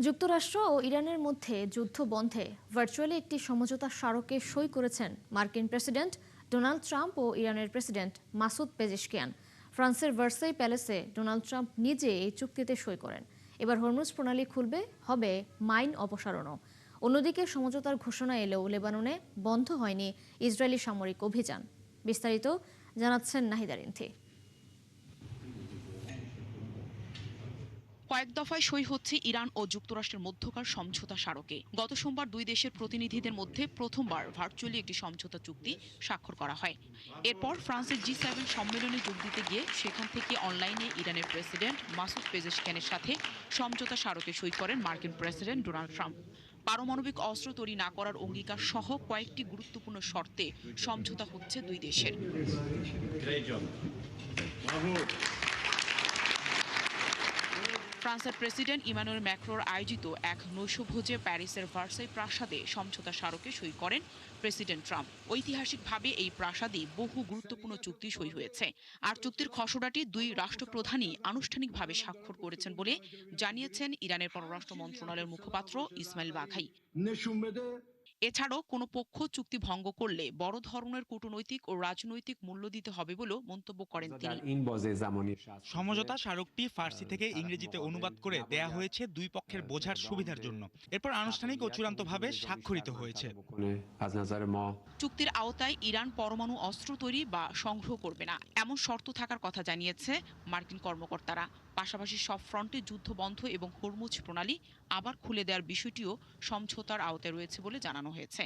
যুক্তরাষ্ট্র ও ইরানের মধ্যে যুদ্ধ বন্ধে ভার্চুয়ালি একটি সমঝোতা স্মারকে সই করেছেন মার্কিন প্রেসিডেন্ট ডোনাল্ড ট্রাম্প ও ইরানের প্রেসিডেন্ট মাসুদ পেজেশকিয়ান। ফ্রান্সের ভার্সাই প্যালেসে ডোনাল্ড ট্রাম্প নিজে এই চুক্তিতে সই করেন। এবার হরমুজ প্রণালী খুলবে, হবে মাইন অপসারণও। অন্যদিকে সমঝোতার ঘোষণা এলেও লেবাননে বন্ধ হয়নি ইসরায়েলি সামরিক অভিযান। বিস্তারিত জানাচ্ছেন নাহিদা রিন্থি। কয়েক দফায় সই হচ্ছে ইরান ও যুক্তরাষ্ট্রের মধ্যকার সমঝোতা স্মারকে। গত সোমবার দুই দেশের প্রতিনিধিদের মধ্যে প্রথমবার ভার্চুয়ালি একটি সমঝোতা চুক্তি স্বাক্ষর করা হয়। এরপর ফ্রান্সের G7 সম্মেলনে যোগ দিতে গিয়ে সেখান থেকে অনলাইনে ইরানের প্রেসিডেন্ট মাসুদ পেজেশকিয়ানের সাথে সমঝোতা স্মারকে সই করেন মার্কিন প্রেসিডেন্ট ডোনাল্ড ট্রাম্প। পারমাণবিক অস্ত্র তৈরি না করার অঙ্গীকার সহ কয়েকটি গুরুত্বপূর্ণ শর্তে সমঝোতা হচ্ছে দুই দেশের। ফ্রান্সের প্রেসিডেন্ট ইমানুয়েল ম্যাক্রোর আয়োজিত এক নৈশভোজে প্যারিসের ভার্সাই প্রাসাদে সমঝোতা স্মারকে সই করেন প্রেসিডেন্ট ট্রাম্প। ঐতিহাসিকভাবে এই প্রাসাদে বহু গুরুত্বপূর্ণ চুক্তি সই হয়েছে, আর চুক্তির খসড়াটি দুই রাষ্ট্রপ্রধানই আনুষ্ঠানিকভাবে স্বাক্ষর করেছেন বলে জানিয়েছেন ইরানের পররাষ্ট্র মন্ত্রণালয়ের মুখপাত্র ইসমাইল বাঘাই। এছাড়াও কোনো পক্ষ চুক্তি ভঙ্গ করলে বড় ধরনের কূটনৈতিক ও রাজনৈতিক মূল্য দিতে হবে বলেও মন্তব্য করেন তিনি। সমঝোতা স্মারকটি ফার্সি থেকে ইংরেজিতে অনুবাদ করে দেয়া হয়েছে দুই পক্ষের বোঝার সুবিধার জন্য। এরপর আনুষ্ঠানিক ও চূড়ান্তভাবে স্বাক্ষরিত হয়েছে। চুক্তির আওতায় ইরান পরমাণু অস্ত্র তৈরি বা সংগ্রহ করবে না, এমন শর্ত থাকার কথা জানিয়েছে মার্কিন কর্মকর্তারা। পাশাপাশি সব ফ্রন্টে যুদ্ধ বন্ধ এবং হরমুজ প্রণালী আবার খুলে দেওয়ার বিষয়টিও সমঝোতার আওতায় রয়েছে বলে জানানো হয়েছে।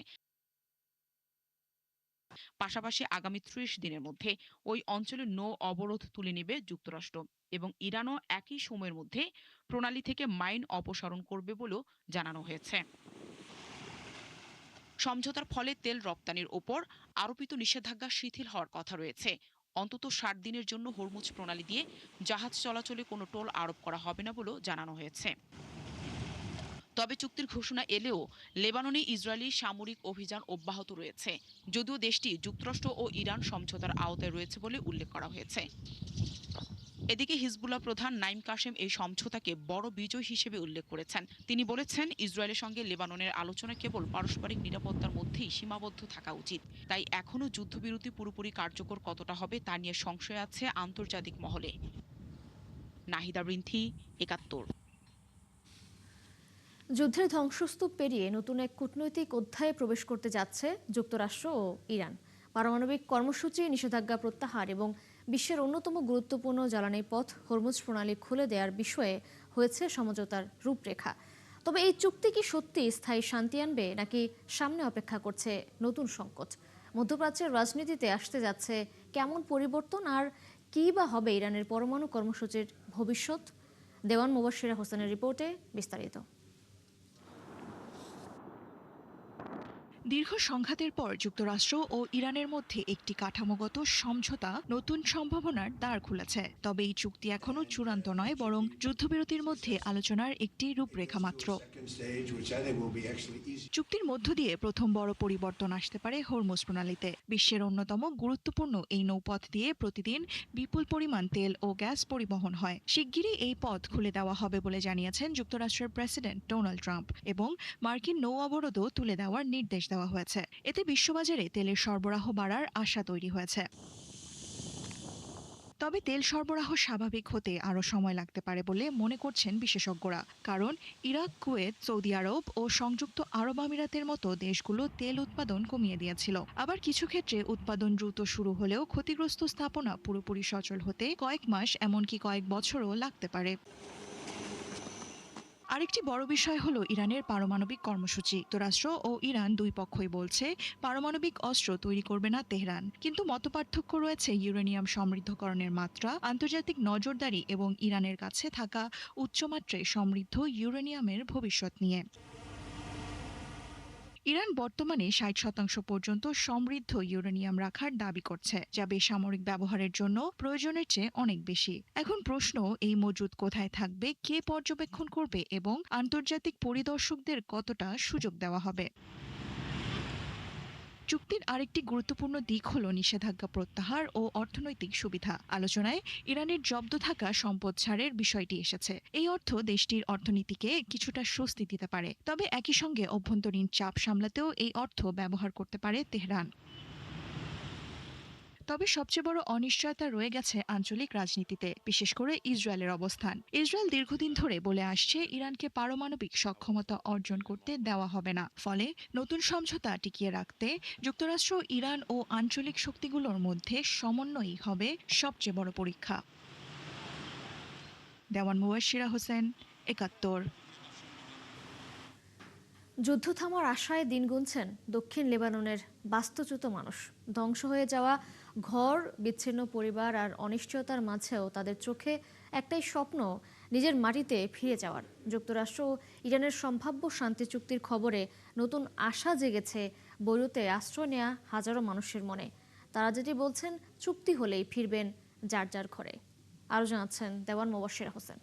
পাশাপাশি আগামী ৩০ দিনের মধ্যে ওই অঞ্চলে নৌ অবরোধ তুলে নেবে যুক্তরাষ্ট্র, এবং ইরানও একই সময়ের মধ্যে প্রণালী থেকে মাইন অপসারণ করবে বলেও জানানো হয়েছে। সমঝোতার ফলে তেল রপ্তানির ওপর আরোপিত নিষেধাজ্ঞা শিথিল হওয়ার কথা রয়েছে। অন্তত ৬০ দিনের জন্য হরমুজ প্রণালী দিয়ে জাহাজ চলাচলে কোনো টোল আরোপ করা হবে না বলেও জানানো হয়েছে। তবে চুক্তির ঘোষণা এলেও লেবাননে ইসরায়েলি সামরিক অভিযান অব্যাহত রয়েছে, যদিও দেশটি যুক্তরাষ্ট্র ও ইরান সমঝোতার আওতায় রয়েছে বলে উল্লেখ করা হয়েছে। এদিকে হিজবুল্লাহ প্রধান নাইম কাশেম এই সমঝোতাকে বড় বিজয় হিসেবে উল্লেখ করেছেন। তিনি বলেছেন, ইসরায়েলের সঙ্গে লেবাননের আলোচনা কেবল পারস্পরিক নিরাপত্তার মধ্যেই সীমাবদ্ধ থাকা উচিত। তাই এখনও যুদ্ধবিরতি পুরোপুরি কার্যকর কতটা হবে তা নিয়ে সংশয় আছে আন্তর্জাতিক মহলে। নাহিদা রিন্থি, ৭১। যুদ্ধের ধ্বংসস্তূপ পেরিয়ে নতুন এক কূটনৈতিক অধ্যায়ে প্রবেশ করতে যাচ্ছে যুক্তরাষ্ট্র ও ইরান। পারমাণবিক কর্মসূচি, নিষেধাজ্ঞা প্রত্যাহার এবং বিশ্বের অন্যতম গুরুত্বপূর্ণ জ্বালানি পথ হরমুজ প্রণালী খুলে দেওয়ার বিষয়ে হয়েছে সমঝোতার রূপরেখা। তবে এই চুক্তি কি সত্যি স্থায়ী শান্তি আনবে, নাকি সামনে অপেক্ষা করছে নতুন সংকট? মধ্যপ্রাচ্যের রাজনীতিতে আসতে যাচ্ছে কেমন পরিবর্তন, আর কী বা হবে ইরানের পরমাণু কর্মসূচির ভবিষ্যৎ? দেওয়ান মুবাশশিরা হোসেনের রিপোর্টে বিস্তারিত। দীর্ঘ সংঘাতের পর যুক্তরাষ্ট্র ও ইরানের মধ্যে একটি কাঠামোগত সমঝোতা নতুন সম্ভাবনার দ্বার খুলেছে। তবে এই চুক্তি এখনও চূড়ান্ত নয়, বরং যুদ্ধবিরতির মধ্যে আলোচনার একটি রূপরেখা মাত্র। চুক্তির মধ্য দিয়ে প্রথম বড় পরিবর্তন আসতে পারে হরমুজ প্রণালীতে। বিশ্বের অন্যতম গুরুত্বপূর্ণ এই নৌপথ দিয়ে প্রতিদিন বিপুল পরিমাণ তেল ও গ্যাস পরিবহন হয়। শিগগিরই এই পথ খুলে দেওয়া হবে বলে জানিয়েছেন যুক্তরাষ্ট্রের প্রেসিডেন্ট ডোনাল্ড ট্রাম্প, এবং মার্কিন নৌ অবরোধও তুলে দেওয়ার নির্দেশ দেওয়া হয়েছে। এতে বিশ্ববাজারে তেলের সরবরাহ বাড়ার আশা তৈরি হয়েছে। তবে তেল সরবরাহ স্বাভাবিক হতে আরও সময় লাগতে পারে বলে মনে করছেন বিশেষজ্ঞরা। কারণ ইরাক, কুয়েত, সৌদি আরব ও সংযুক্ত আরব আমিরাতের মতো দেশগুলো তেল উৎপাদন কমিয়ে দিয়েছিল। আবার কিছু ক্ষেত্রে উৎপাদন দ্রুত শুরু হলেও ক্ষতিগ্রস্ত স্থাপনা পুরোপুরি সচল হতে কয়েক মাস, এমনকি কয়েক বছরও লাগতে পারে। আরেকটি বড় বিষয় হলো ইরানের পারমাণবিক কর্মসূচি। যুক্তরাষ্ট্র ও ইরান দুই পক্ষই বলছে পারমাণবিক অস্ত্র তৈরি করবে না তেহরান, কিন্তু মতপার্থক্য রয়েছে ইউরেনিয়াম সমৃদ্ধকরণের মাত্রা, আন্তর্জাতিক নজরদারি এবং ইরানের কাছে থাকা উচ্চমাত্রায় সমৃদ্ধ ইউরেনিয়ামের ভবিষ্যৎ নিয়ে। ইরান বর্তমানে ৬০% পর্যন্ত সমৃদ্ধ ইউরেনিয়াম রাখার দাবি করছে, যা বেসামরিক ব্যবহারের জন্য প্রয়োজনের চেয়ে অনেক বেশি। এখন প্রশ্ন, এই মজুদ কোথায় থাকবে, কে পর্যবেক্ষণ করবে এবং আন্তর্জাতিক পরিদর্শকদের কতটা সুযোগ দেওয়া হবে? চুক্তির আরেকটি গুরুত্বপূর্ণ দিক হল নিষেধাজ্ঞা প্রত্যাহার ও অর্থনৈতিক সুবিধা। আলোচনায় ইরানের জব্দ থাকা সম্পদ ছাড়ের বিষয়টি এসেছে। এই অর্থ দেশটির অর্থনীতিকে কিছুটা স্বস্তি দিতে পারে, তবে একই সঙ্গে অভ্যন্তরীণ চাপ সামলাতেও এই অর্থ ব্যবহার করতে পারে তেহরান। তবে সবচেয়ে বড় অনিশ্চয়তা রয়ে গেছে আঞ্চলিক রাজনীতিতে, বিশেষ করে ইসরায়েলের অবস্থান। ইসরায়েল দীর্ঘদিন ধরে বলে আসছে ইরানকে পারমাণবিক সক্ষমতা অর্জন করতে দেওয়া হবে না। ফলে নতুন সমঝোতা টিকিয়ে রাখতে যুক্তরাষ্ট্র, ইরান ও আঞ্চলিক শক্তিগুলোর মধ্যে সমন্বয়ই হবে সবচেয়ে বড় পরীক্ষা। দেওয়ান মুবাশশিরা হোসেন, ৭১। যুদ্ধ থামার আশায় দিন গুনছেন দক্ষিণ লেবাননের বাস্তুচ্যুত মানুষ। ধ্বংস হয়ে যাওয়া ঘর, বিচ্ছিন্ন পরিবার আর অনিশ্চয়তার মাঝেও তাদের চোখে একটাই স্বপ্ন, নিজের মাটিতে ফিরে যাওয়ার। যুক্তরাষ্ট্র ও ইরানের সম্ভাব্য শান্তি চুক্তির খবরে নতুন আশা জেগেছে বৈরুতে আশ্রয় নেওয়া হাজারো মানুষের মনে। তারা যেটি বলছেন, চুক্তি হলেই ফিরবেন যার যার ঘরে। আরও জানাচ্ছেন দেওয়ান মুবাশশিরা হোসেন।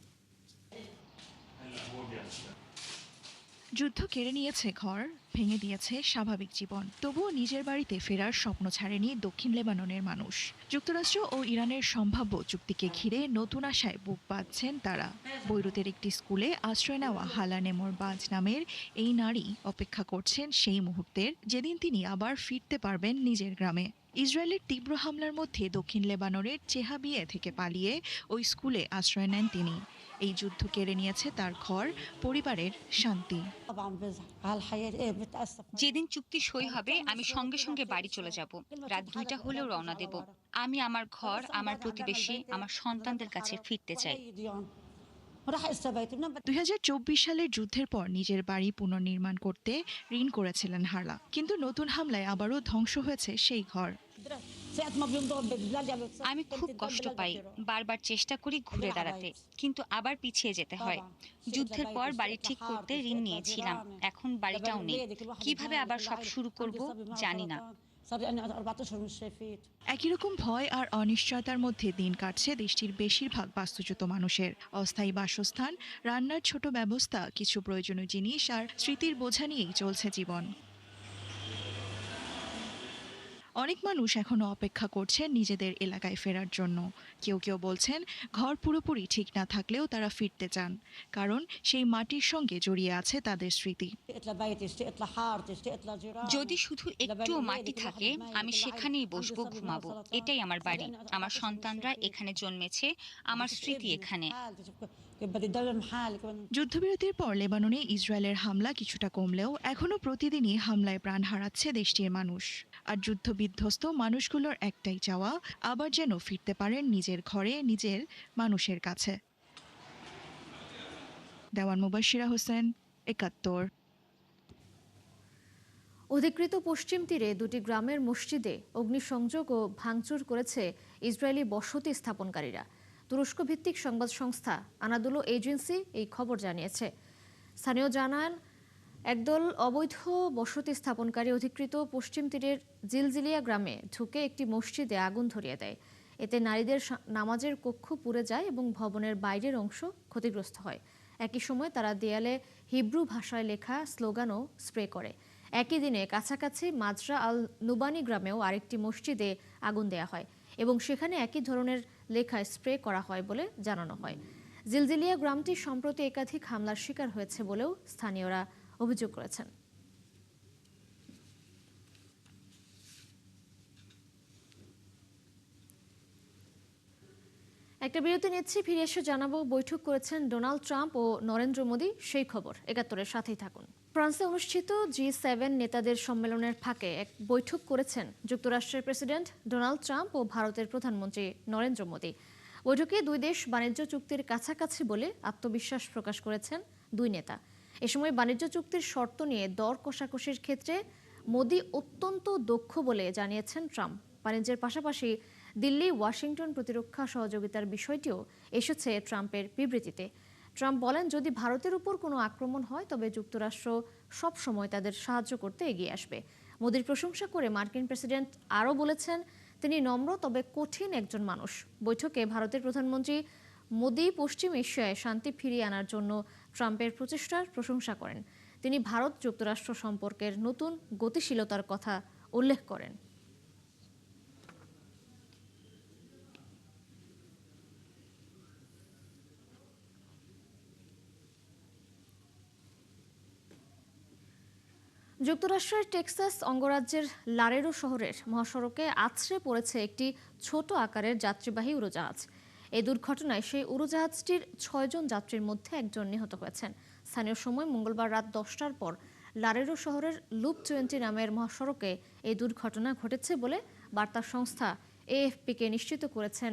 যুদ্ধ কেড়ে নিয়েছে ঘর, ভেঙে দিয়েছে স্বাভাবিক জীবন, তবুও নিজের বাড়িতে ফেরার স্বপ্ন ছাড়েনি দক্ষিণ লেবাননের মানুষ। যুক্তরাষ্ট্র ও ইরানের সম্ভাব্য চুক্তিকে ঘিরে নতুন আশায় বুক বাঁধছেন তারা। বৈরুতের একটি স্কুলে আশ্রয় নেওয়া হালা নেমর বাজ নামের এই নারী অপেক্ষা করছেন সেই মুহূর্তের, যেদিন তিনি আবার ফিরতে পারবেন নিজের গ্রামে। ইসরায়েলের তীব্র হামলার মধ্যে দক্ষিণ লেবাননের চেহাবিয়ে থেকে পালিয়ে ওই স্কুলে আশ্রয় নেন তিনি। এই যুদ্ধ কেড়ে নিয়েছে তার ঘর, পরিবারের শান্তি। যেদিন চুক্তি সই হবে আমি সঙ্গে সঙ্গে বাড়ি চলে যাব। রাত ২টা হলেও রওনা দেব। আমি আমার ঘর, আমার প্রতিবেশী, আমার সন্তানদের কাছে ফিরতে চাই। ২০২৪ সালের যুদ্ধের পর নিজের বাড়ি পুনর্নির্মাণ করতে ঋণ করেছিলেন হারলা, কিন্তু নতুন হামলায় আবারও ধ্বংস হয়েছে সেই ঘর। আমি খুব কষ্ট পাই, বারবার চেষ্টা করি ঘুরে দাঁড়াতে, কিন্তু আবার পিছিয়ে যেতে হয়। যুদ্ধের পর বাড়ি ঠিক করতে ঋণ নিয়েছিলাম, এখন বাড়িটাও নেই। কিভাবে আবার সব শুরু করব জানি না। একই রকম ভয় আর অনিশ্চয়তার মধ্যে দিন কাটছে দেশটির বেশিরভাগ বাস্তুচ্যুত মানুষের। অস্থায়ী বাসস্থান, রান্নার ছোট ব্যবস্থা, কিছু প্রয়োজনীয় জিনিস আর স্মৃতির বোঝা নিয়েই চলছে জীবন। অনেক মানুষ এখনো অপেক্ষা করছেন নিজেদের এলাকায় ফেরার জন্য। কেউ কেউ বলছেন ঘর পুরোপুরি ঠিক না থাকলেও তারা ফিরতে চান, কারণ সেই মাটির সঙ্গে জড়িয়ে আছে তাদের স্মৃতি। যদি শুধু একটুও মাটি থাকে আমি সেখানেই বসবো, ঘুমাবো। এটাই আমার বাড়ি, আমার সন্তানরা এখানে জন্মেছে, আমার স্মৃতি এখানে। যুদ্ধবিরতির পর লেবাননে ইসরায়েলের হামলা কিছুটা কমলেও এখনো প্রতিদিনই হামলায় প্রাণ হারাচ্ছে দেশটির মানুষ। আর যুদ্ধবিধ্বস্ত মানুষগুলোর একটাই চাওয়া, আবার যেন ফিরতে পারেন নিজের ঘরে, নিজের মানুষের কাছে। দেওয়ান মুবাশশিরা হোসেন, ৭১। অধিকৃত পশ্চিম তীরে দুটি গ্রামের মসজিদে অগ্নিসংযোগ ও ভাঙচুর করেছে ইসরায়েলি বসতি স্থাপনকারীরা। তুরস্ক ভিত্তিক সংবাদ সংস্থা আনাদোলো এজেন্সি এই খবর জানিয়েছে। স্থানীয় জানান, একদল অবৈধ বসতি স্থাপনকারী অধিকৃত পশ্চিম তীরের জিলজিলিয়া গ্রামে ঢুকে একটি মসজিদে আগুন ধরিয়ে দেয়। এতে নারীদের নামাজের কক্ষ পুড়ে যায় এবং ভবনের বাইরের অংশ ক্ষতিগ্রস্ত হয়। একই সময় তারা দেয়ালে হিব্রু ভাষায় লেখা স্লোগানও স্প্রে করে। একই দিনে কাছাকাছি মাজরা আল নুবানি গ্রামেও আরেকটি মসজিদে আগুন দেয়া হয় এবং সেখানে একই ধরনের লেখা স্প্রে করা হয় বলে জানানো হয়। জিলজিলিয়া গ্রামটি সম্প্রতি একাধিক হামলার শিকার হয়েছে বলেও স্থানীয়রা অভিযোগ করেছেন। একটা বিরতি নিচ্ছি, ফিরে এসে জানাবো বৈঠক করেছেন ডোনাল্ড ট্রাম্প ও নরেন্দ্র মোদী, সেই খবর ৭১-এর সাথেই থাকুন। ফ্রান্সে অনুষ্ঠিত G7 নেতাদের সম্মেলনের ফাঁকে এক বৈঠক করেছেন যুক্তরাষ্ট্রের প্রেসিডেন্ট ডোনাল্ড ট্রাম্প ও ভারতের প্রধানমন্ত্রী নরেন্দ্র মোদী। বৈঠকে দুই দেশ বাণিজ্য চুক্তির কাছাকাছি বলে আত্মবিশ্বাস প্রকাশ করেছেন দুই নেতা। এ সময় বাণিজ্য চুক্তির শর্ত নিয়ে দর কষাকষির ক্ষেত্রে মোদী অত্যন্ত দক্ষ বলে জানিয়েছেন ট্রাম্প। বাণিজ্যের পাশাপাশি দিল্লি ওয়াশিংটন প্রতিরক্ষা সহযোগিতার বিষয়টিও এসেছে ট্রাম্পের বিবৃতিতে। ট্রাম্প বলেন, যদি ভারতের উপর কোনো আক্রমণ হয় তবে যুক্তরাষ্ট্র সব সময় তাদের সাহায্য করতে এগিয়ে আসবে। মোদীর প্রশংসা করে মার্কিন প্রেসিডেন্ট আরও বলেছেন, তিনি নম্র তবে কঠিন একজন মানুষ। বৈঠকে ভারতের প্রধানমন্ত্রী মোদী পশ্চিম এশিয়ায় শান্তি ফিরিয়ে আনার জন্য ট্রাম্পের প্রচেষ্টার প্রশংসা করেন। তিনি ভারত যুক্তরাষ্ট্র সম্পর্কের নতুন গতিশীলতার কথা উল্লেখ করেন। যুক্তরাষ্ট্রের টেক্সাস অঙ্গরাজ্যের লারেডো শহরের মহাসড়কে আছড়ে পড়েছে একটি ছোট আকারের যাত্রীবাহী উড়োজাহাজ। এই দুর্ঘটনায় সেই উড়োজাহাজটির ৬ জন যাত্রীর মধ্যে একজন নিহত হয়েছেন। স্থানীয় সময় মঙ্গলবার রাত ১০টার পর লারেডো শহরের লুপ 20 নামের মহাসড়কে এই দুর্ঘটনা ঘটেছে বলে বার্তা সংস্থা এএফপিকে নিশ্চিত করেছেন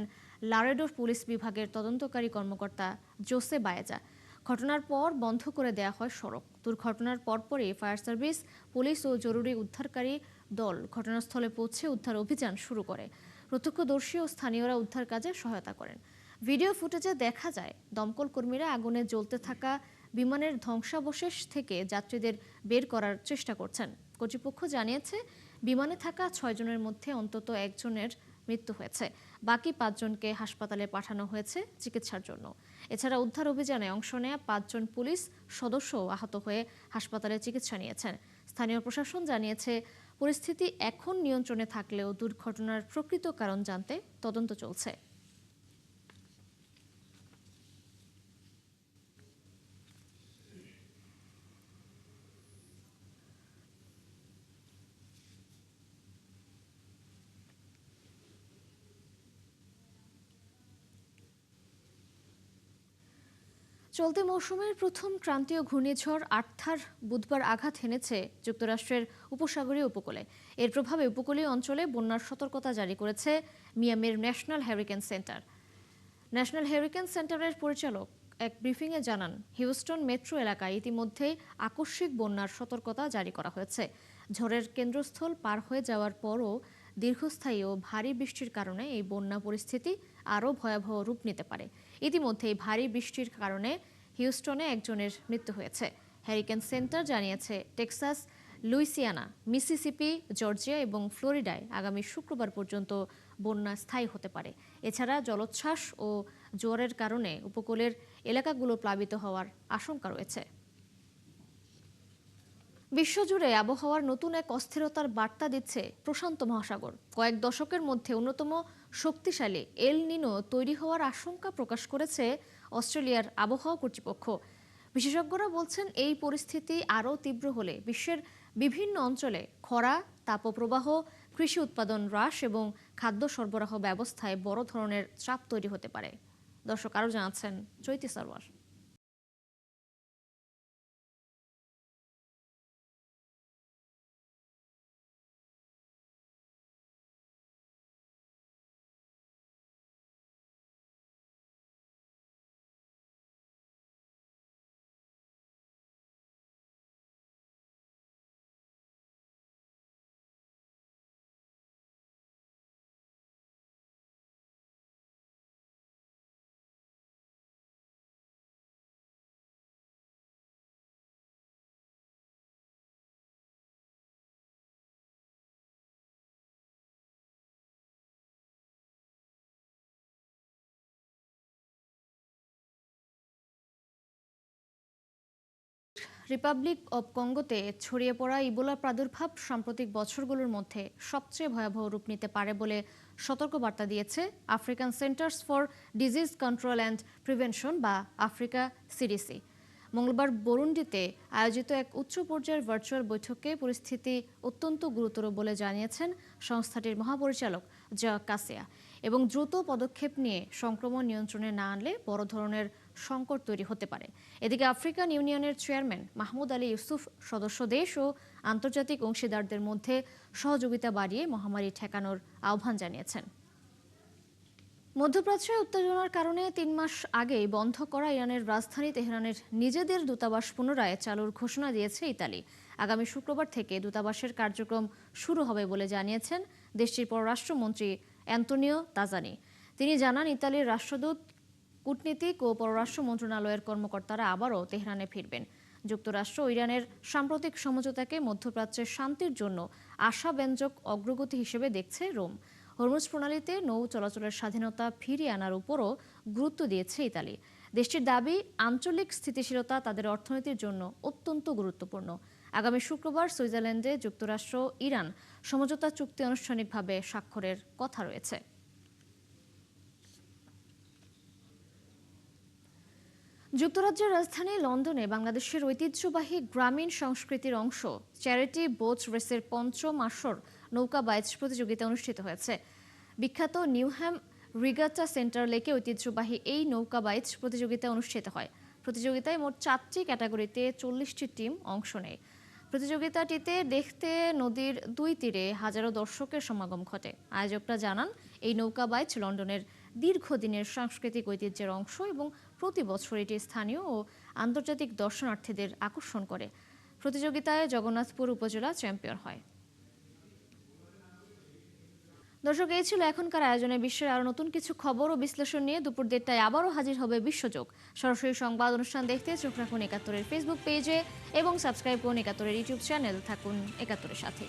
লারেডোর পুলিশ বিভাগের তদন্তকারী কর্মকর্তা জোসে বায়েজা। ঘটনার পর বন্ধ করে দেয়া হয় সড়ক। দুর্ঘটনার পরপরই ফায়ার সার্ভিস, পুলিশ ও জরুরি উদ্ধারকারী দল ঘটনাস্থলে পৌঁছে উদ্ধার অভিযান শুরু করে। প্রত্যক্ষদর্শী ও স্থানীয়রা উদ্ধার কাজে সহায়তা করেন। ভিডিও ফুটেজে দেখা যায় দমকল কর্মীরা আগুনে জ্বলতে থাকা বিমানের ধ্বংসাবশেষ থেকে যাত্রীদের বের করার চেষ্টা করছেন। কর্তৃপক্ষ জানিয়েছে বিমানে থাকা ৬ জনের মধ্যে অন্তত একজনের মৃত্যু হয়েছে। বাকি ৫ জনকে হাসপাতালে পাঠানো হয়েছে চিকিৎসার জন্য। এছাড়া উদ্ধার অভিযানে অংশ নেওয়া ৫ জন পুলিশ সদস্যও আহত হয়ে হাসপাতালে চিকিৎসা নিয়েছেন। স্থানীয় প্রশাসন জানিয়েছে পরিস্থিতি এখন নিয়ন্ত্রণে থাকলেও দুর্ঘটনার প্রকৃত কারণ জানতে তদন্ত চলছে। চলতি মৌসুমের প্রথম ক্রান্তীয় ঘূর্ণিঝড় আর্থার বুধবার আঘাত হেনেছে যুক্তরাষ্ট্রের উপসাগরীয় উপকূলে। এর প্রভাবে উপকূলীয় অঞ্চলে বন্যার সতর্কতা জারি করেছে মিয়ামির National Hurricane Center. National Hurricane সেন্টারের পরিচালক এক ব্রিফিংয়ে জানান, হিউস্টন মেট্রো এলাকায় ইতিমধ্যেই আকস্মিক বন্যার সতর্কতা জারি করা হয়েছে। ঝড়ের কেন্দ্রস্থল পার হয়ে যাওয়ার পরও দীর্ঘস্থায়ী ও ভারী বৃষ্টির কারণে এই বন্যা পরিস্থিতি আরও ভয়াবহ রূপ নিতে পারে। ইতিমধ্যেই ভারী বৃষ্টির কারণে হিউস্টনে একজনের মৃত্যু হয়েছে। হ্যারিকেন সেন্টার জানিয়েছে টেক্সাস, লুইসিয়ানা, মিসিসিপি, জর্জিয়া এবং ফ্লোরিডায় আগামী শুক্রবার পর্যন্ত বন্যা স্থায়ী হতে পারে। এছাড়া জলোচ্ছ্বাস ও জোয়ারের কারণে উপকূলের এলাকাগুলো প্লাবিত হওয়ার আশঙ্কা রয়েছে। বিশ্বজুড়ে আবহাওয়ার নতুন এক অস্থিরতার বার্তা দিচ্ছে প্রশান্ত মহাসাগর। কয়েক দশকের মধ্যে অন্যতম শক্তিশালী এল নিনো তৈরি হওয়ার আশঙ্কা প্রকাশ করেছে অস্ট্রেলিয়ার আবহাওয়া কর্তৃপক্ষ। বিশেষজ্ঞরা বলছেন এই পরিস্থিতি আরও তীব্র হলে বিশ্বের বিভিন্ন অঞ্চলে খরা, তাপপ্রবাহ, কৃষি উৎপাদন হ্রাস এবং খাদ্য সরবরাহ ব্যবস্থায় বড় ধরনের চাপ তৈরি হতে পারে। দর্শক আরও জানাচ্ছেন চৈতি সরওয়ার। রিপাবলিক অব কঙ্গোতে ছড়িয়ে পড়া ইবোলা প্রাদুর্ভাব সাম্প্রতিক বছরগুলোর মধ্যে সবচেয়ে ভয়াবহ রূপ নিতে পারে বলে সতর্কবার্তা দিয়েছে African Centres for Disease Control and Prevention বা আফ্রিকা সিডিসি। মঙ্গলবার বুরুন্ডিতে আয়োজিত এক উচ্চ পর্যায়ের ভার্চুয়াল বৈঠকে পরিস্থিতি অত্যন্ত গুরুতর বলে জানিয়েছেন সংস্থাটির মহাপরিচালক জা কাসিয়া এবং দ্রুত পদক্ষেপ নিয়ে সংক্রমণ নিয়ন্ত্রণে না আনলে বড় ধরনের সংকট তৈরি হতে পারে। এদিকে আফ্রিকান ইউনিয়নের চেয়ারম্যান মাহমুদ আলী ইউসুফ সদস্য দেশ ও আন্তর্জাতিক অংশীদারদের মধ্যে সহযোগিতা বাড়িয়ে মহামারী ঠেকানোর আহ্বান জানিয়েছেন। মধ্যপ্রাচ্যে উত্তেজনার কারণে ৩ মাস আগেই বন্ধ করা ইরানের রাজধানী তেহরানের নিজেদের দূতাবাস পুনরায় চালুর ঘোষণা দিয়েছে ইতালি। আগামী শুক্রবার থেকে দূতাবাসের কার্যক্রম শুরু হবে বলে জানিয়েছেন দেশটির পররাষ্ট্রমন্ত্রী অ্যান্তোনিও তাজানি। তিনি জানান, ইতালির রাষ্ট্রদূত, কূটনীতিক ও পররাষ্ট্র মন্ত্রণালয়ের কর্মকর্তারা আবারও তেহরানে ফিরবেন। যুক্তরাষ্ট্র ও ইরানের সাম্প্রতিক সমঝোতাকে মধ্যপ্রাচ্যের শান্তির জন্য আশাব্যঞ্জক অগ্রগতি হিসেবে দেখছে রোম। হরমুজ প্রণালীতে নৌ চলাচলের স্বাধীনতা ফিরিয়ে আনার উপরও গুরুত্ব দিয়েছে ইতালি। দেশটির দাবি, আঞ্চলিক স্থিতিশীলতা তাদের অর্থনীতির জন্য অত্যন্ত গুরুত্বপূর্ণ। আগামী শুক্রবার সুইজারল্যান্ডে যুক্তরাষ্ট্র ইরান সমঝোতা চুক্তি আনুষ্ঠানিকভাবে স্বাক্ষরের কথা রয়েছে। যুক্তরাজ্যের রাজধানী লন্ডনে বাংলাদেশের ঐতিহ্যবাহী গ্রামীণ সংস্কৃতির অংশ চ্যারিটি বোট রেসের পঞ্চম আসর নৌকা বাইচ প্রতিযোগিতা অনুষ্ঠিত হয়েছে। বিখ্যাত নিউহ্যাম রিগাটা সেন্টার লেকে ঐতিহ্যবাহী এই নৌকা বাইচ প্রতিযোগিতা অনুষ্ঠিত হয়। প্রতিযোগিতায় মোট 4টি ক্যাটাগরিতে 40টি টিম অংশ নেয়। প্রতিযোগিতাটিতে দেখতে নদীর দুই তীরে হাজারো দর্শকের সমাগম ঘটে। আয়োজকরা জানান, এই নৌকা বাইচ লন্ডনের দীর্ঘদিনের সাংস্কৃতিক ঐতিহ্যের অংশ এবং প্রতি বছর এটি স্থানীয় ও আন্তর্জাতিক দর্শনার্থীদের আকর্ষণ করে। প্রতিযোগিতায় জগন্নাথপুর উপজেলা চ্যাম্পিয়ন হয়। দর্শক, এই ছিল এখনকার আয়োজনে। বিশ্বের আরো নতুন কিছু খবর ও বিশ্লেষণ নিয়ে দুপুর 1টায় আবারও হাজির হবে বিশ্বযোগ। সরাসরি সংবাদ অনুষ্ঠান দেখতে চোখ রাখুন ৭১-এর ফেসবুক পেজে এবং সাবস্ক্রাইব করুন ৭১-এর ইউটিউব চ্যানেল। থাকুন ৭১-এর সাথে।